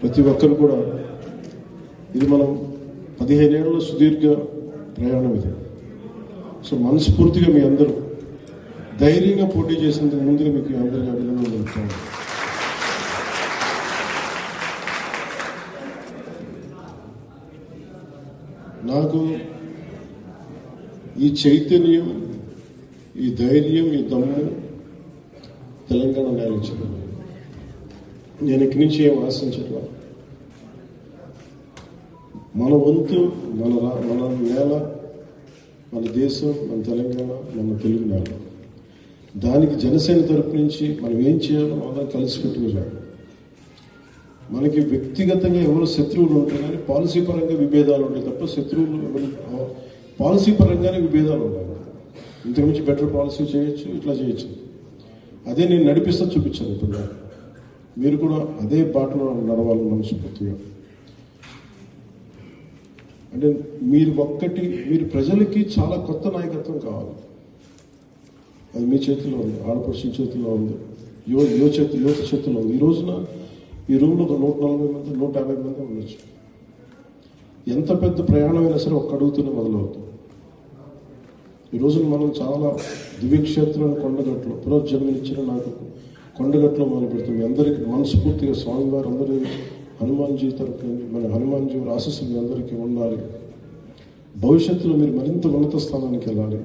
ప్రతి ఒక్కరు కూడా ఇది మనం 15 ఏళ్ల సుదీర్ఘ ప్రయాణం ఇది. సో మనస్ఫూర్తిగా మీ అందరూ ధైర్యంగా పోటీ చేసినందుకు ముందుగా మీకు అందరికీ అభినందనలు తెలుపుతాను. నాకు ఈ చైతన్యం, ఈ ధైర్యం, ఈ దమ్ము తెలంగాణ నేల ఇచ్చింది. నేను ఇక్కడి నుంచి ఏం ఆశించట్లా. మన వంతు మన నేల, మన దేశం, మన తెలంగాణ, మన తెలుగు నేల. దానికి జనసేన తరపు నుంచి మనం ఏం చేయాలో మనం కలిసికట్టుగా చేయాలి. మనకి వ్యక్తిగతంగా ఎవరు శత్రువులు ఉంటాయి కానీ పాలసీ పరంగా విభేదాలు ఉంటాయి తప్ప శత్రువులు ఎవరు పాలసీ పరంగానే విభేదాలు ఉన్నాయి. ఇంతకుమించి బెటర్ పాలసీ చేయొచ్చు, ఇట్లా చేయొచ్చు. అదే నేను నడిపిస్తా చూపించాను. ఇప్పుడు మీరు కూడా అదే బాటలో నడవాలని మనస్ఫూర్తిగా. అంటే మీరు ప్రజలకి చాలా కొత్త నాయకత్వం కావాలి. అది మీ చేతిలో ఉంది, ఆడపడుచుల చేతిలో ఉంది, యువత చేతిలో ఉంది. ఈ రోజున ఈ రూమ్లో ఒక 140 మంది 150 మంది ఉండొచ్చు. ఎంత పెద్ద ప్రయాణమైనా సరే ఒక్క అడుగుతూనే మొదలవుతుంది. ఈ రోజున మనం చాలా దివ్యక్షేత్రాన్ని కొండగట్లో పునర్జన్మనిచ్చిన నాకు కొండగట్లో మొదలు పెడుతుంది. అందరికీ మనస్ఫూర్తిగా స్వామివారు అందరూ హనుమాన్జీ తరఫున మన హనుమాన్జీ ఆశీస్సులు మీ అందరికీ ఉండాలి. భవిష్యత్తులో మీరు మరింత ఉన్నత స్థానానికి వెళ్ళాలి.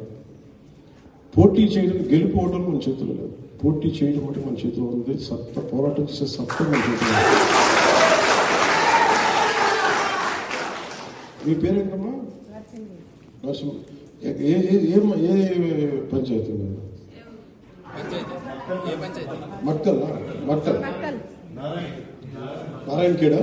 పోటీ చేయడం, గెలుపోవడం మన చేతిలో లేదు. పోటీ చేయడం అంటే మన చేతిలో ఉంది. పోరాటం చేసే సత్తా మన చేతిలో ఉంది. మీ పేరేంటమ్మా? నరసింహ. ఏ పంచాయతీ? మట్కల్ నారాయణ ఖేడా.